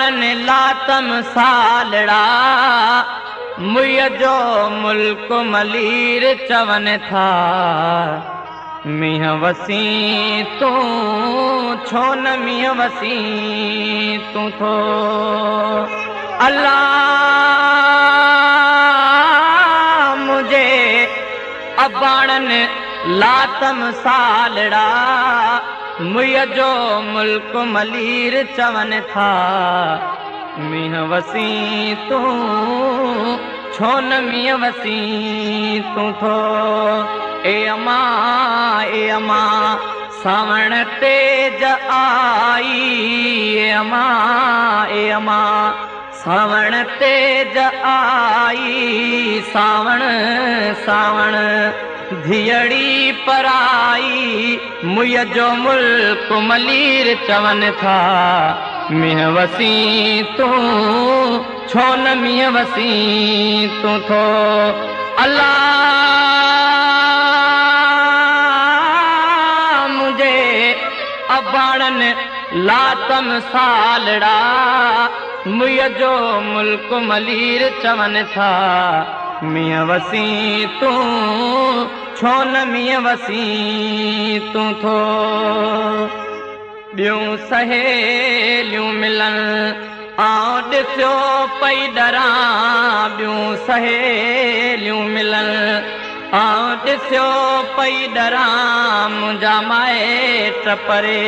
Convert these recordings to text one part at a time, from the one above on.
अबाणन लातम सालड़ा मुय जो मुल्क मलीर चवन था मीह वसी तू छो न मीह वसी तू थो अल्लाह मुझे अबाणन लातम सालड़ा मुय जो मुल्क मलीर चवन था मीह वसी तू छो न मीह वसी तू थो ए अमा सावण तेज आई ए अमा सावण तेज आई सावण सावण धियड़ी पराई मुय जो मुल्क मलीर चवन था मीह वसी तू छो न मीह वसी तू थो अल्लाह मुझे अबाणन लातम सालड़ा मुय जो मुल्क मलीर चवन था मीह वसी तू छो न मीह वसी तू थो ॿियूं सहेलियूं मिलन आउं ॾिसियो पई डरां ॿियूं सहेलियूं मिलन आउं ॾिसियो पई डरां मुंहिंजा माइट परे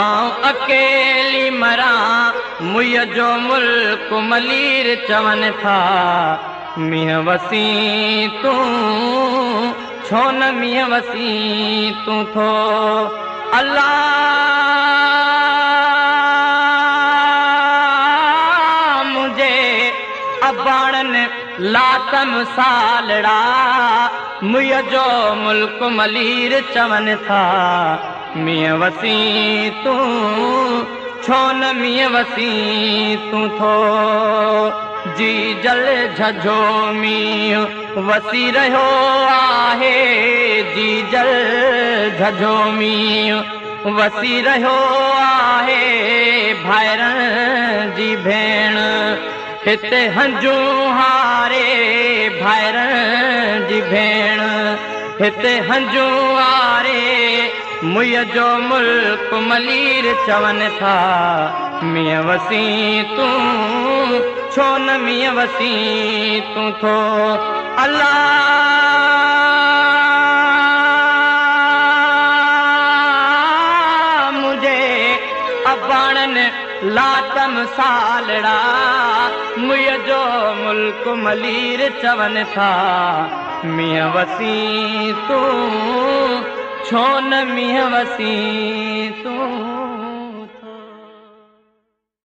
आउं अकेली मरां मुय जो मुल्क मलीर चवन था मीह वसी तू छो न मीह वसी तू थो अल्लाह मुझे अबाणन लातम सालड़ा मुय जो मुल्क मलीर चवन था मीह वसी तू छो न मीह वसी तू थो जी जल झझोमी वसी रहियो आहे जी जल झझोमी वसी रहियो आहे भाइरनि जी भेण हिते हंजू हारे भाइरनि जी भेण हिते हंजू हारे मुय जो मुल्क मलीर चवन था मीह वसी तू छो न मीह वसी तू थो अल्लाह मुझे अबाणन लातम सालड़ा मुय जो मुल्क मलीर चवन था मीह वसी तू छो न मीह वसी तू